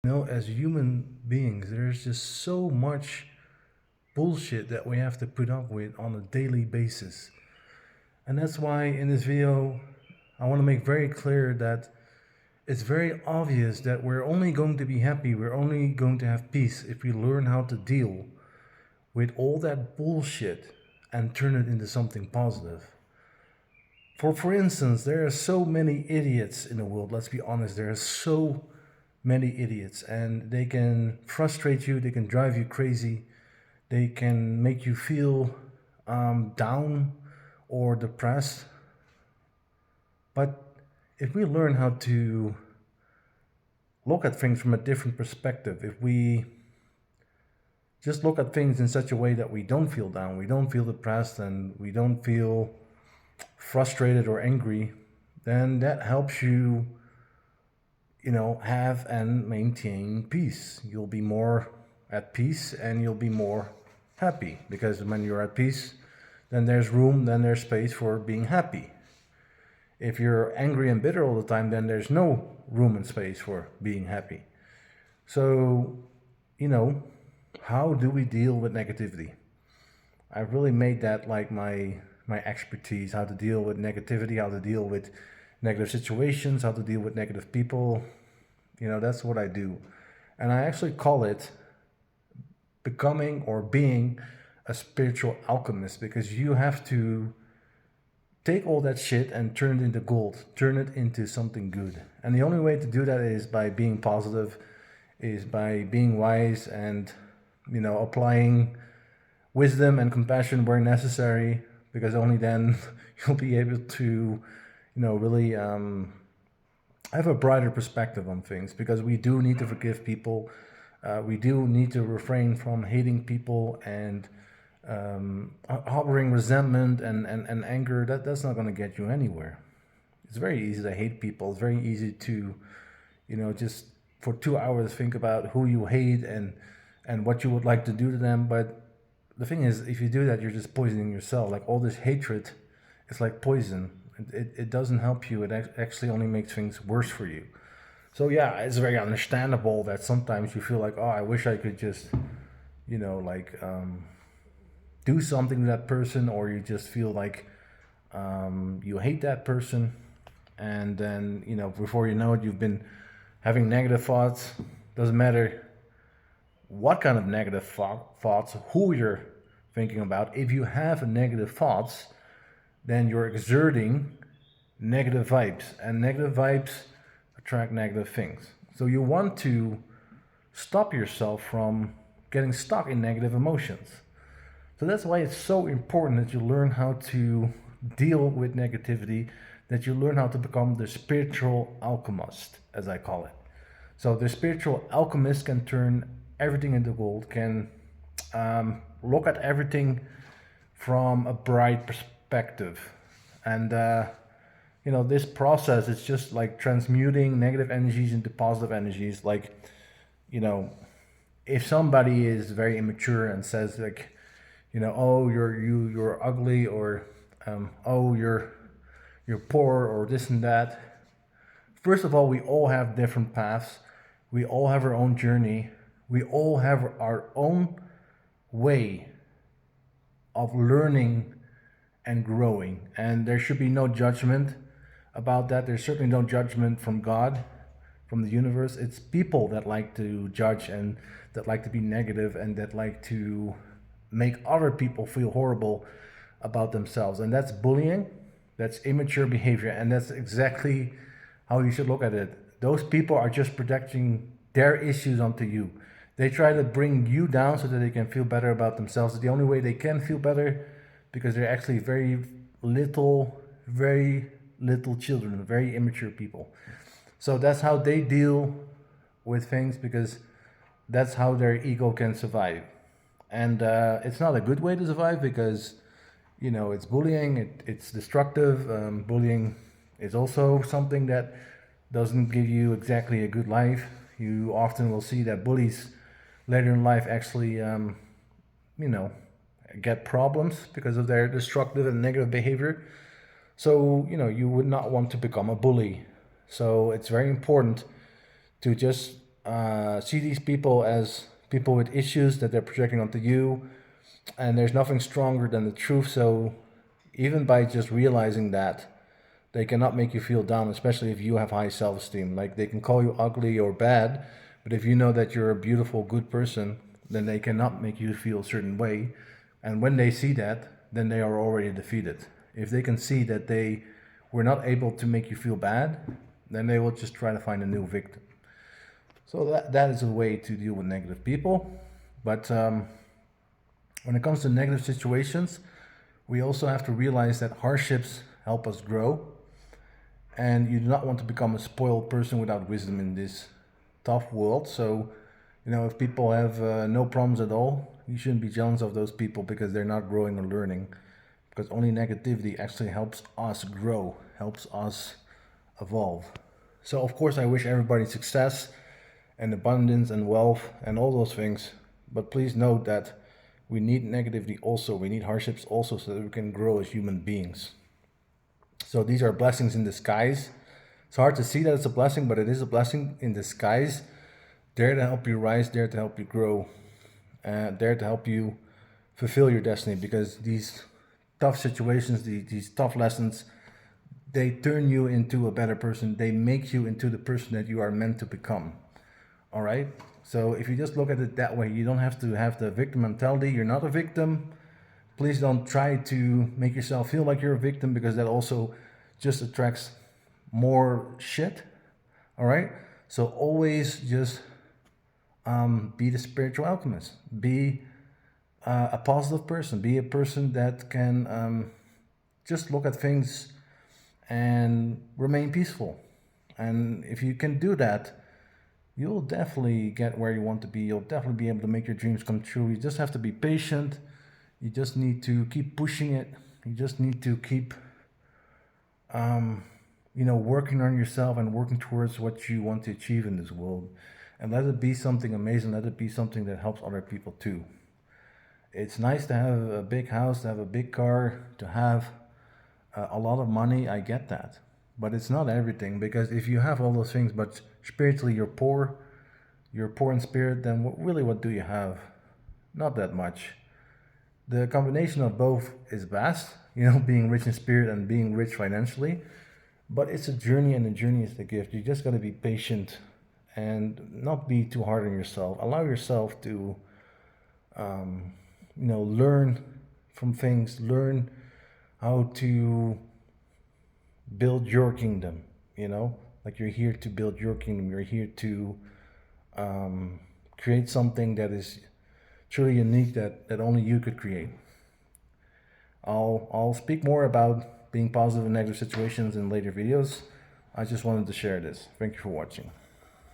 As human beings, there's just so much bullshit that we have to put up with on a daily basis. And that's why in this video, I want to make very clear that it's very obvious that we're only going to be happy, we're only going to have peace if we learn how to deal with all that bullshit and turn it into something positive. For instance, there are so many idiots in the world. Let's be honest, there are so many idiots, and they can frustrate you, they can drive you crazy, they can make you feel down or depressed. But if we learn how to look at things from a different perspective, if we just look at things in such a way that we don't feel down, we don't feel depressed, and we don't feel frustrated or angry, then that helps you, have and maintain peace. You'll be more at peace and you'll be more happy, because when you're at peace, then there's space for being happy. If you're angry and bitter all the time, then there's no room and space for being happy. So, how do we deal with negativity? I've really made that like my expertise, how to deal with negativity, how to deal with negative situations, how to deal with negative people. That's what I do. And I actually call it becoming or being a spiritual alchemist, because you have to take all that shit and turn it into gold, turn it into something good. And the only way to do that is by being positive, is by being wise and, applying wisdom and compassion where necessary, because only then you'll be able to, really have a brighter perspective on things, because we do need to forgive people. We do need to refrain from hating people and harboring resentment and anger. That's not going to get you anywhere. It's very easy to hate people. It's very easy to, just for 2 hours think about who you hate and what you would like to do to them. But the thing is, if you do that, you're just poisoning yourself. Like, all this hatred is like poison. It doesn't help you. It actually only makes things worse for you. So yeah, it's very understandable that sometimes you feel like, oh, I wish I could just, do something to that person, or you just feel like you hate that person. And then, before you know it, you've been having negative thoughts. Doesn't matter what kind of negative thoughts, who you're thinking about. If you have negative thoughts, then you're exerting negative vibes, and negative vibes attract negative things. So you want to stop yourself from getting stuck in negative emotions. So that's why it's so important that you learn how to deal with negativity, that you learn how to become the spiritual alchemist, as I call it. So the spiritual alchemist can turn everything into gold, can look at everything from a bright perspective. And, this process is just like transmuting negative energies into positive energies. Like, if somebody is very immature and says like, oh, you're ugly, or oh, you're poor, or this and that. First of all, we all have different paths. We all have our own journey. We all have our own way of learning and growing, and there should be no judgment about that. There's certainly no judgment from God, from the universe. It's people that like to judge, and that like to be negative, and that like to make other people feel horrible about themselves. And that's bullying, that's immature behavior, and that's exactly how you should look at it. Those people are just projecting their issues onto you. They try to bring you down so that they can feel better about themselves. It's the only way they can feel better, because they're actually very little children, very immature people. So that's how they deal with things, because that's how their ego can survive. And it's not a good way to survive, because it's bullying, it's destructive. Bullying is also something that doesn't give you exactly a good life. You often will see that bullies later in life actually get problems because of their destructive and negative behavior. So, you would not want to become a bully. So it's very important to just see these people as people with issues that they're projecting onto you, and there's nothing stronger than the truth. So even by just realizing that, they cannot make you feel down, especially if you have high self-esteem. Like, they can call you ugly or bad, but if you know that you're a beautiful, good person, then they cannot make you feel a certain way. And when they see that, then they are already defeated. If they can see that they were not able to make you feel bad, then they will just try to find a new victim. So that is a way to deal with negative people. But when it comes to negative situations, we also have to realize that hardships help us grow. And you do not want to become a spoiled person without wisdom in this tough world. So, if people have no problems at all, you shouldn't be jealous of those people because they're not growing or learning. Because only negativity actually helps us grow, helps us evolve. So, of course, I wish everybody success and abundance and wealth and all those things. But please note that we need negativity also. We need hardships also so that we can grow as human beings. So these are blessings in disguise. It's hard to see that it's a blessing, but it is a blessing in disguise. There to help you rise, there to help you grow, there to help you fulfill your destiny. Because these tough situations, these tough lessons, they turn you into a better person. They make you into the person that you are meant to become. All right? So if you just look at it that way, you don't have to have the victim mentality. You're not a victim. Please don't try to make yourself feel like you're a victim, because that also just attracts more shit. All right? So always just be the spiritual alchemist. Be a positive person. Be a person that can just look at things and remain peaceful. And if you can do that, you'll definitely get where you want to be. You'll definitely be able to make your dreams come true. You just have to be patient. You just need to keep pushing it. You just need to keep, working on yourself and working towards what you want to achieve in this world. And let it be something amazing. Let it be something that helps other people too. It's nice to have a big house, to have a big car, to have a lot of money. I get that. But it's not everything, because if you have all those things, but spiritually you're poor in spirit, then what do you have? Not that much. The combination of both is vast, being rich in spirit and being rich financially. But it's a journey, and the journey is the gift. You just got to be patient and not be too hard on yourself. Allow yourself to, learn from things, learn how to build your kingdom, like you're here to build your kingdom. You're here to create something that is truly unique, that only you could create. I'll speak more about being positive in negative situations in later videos. I just wanted to share this. Thank you for watching.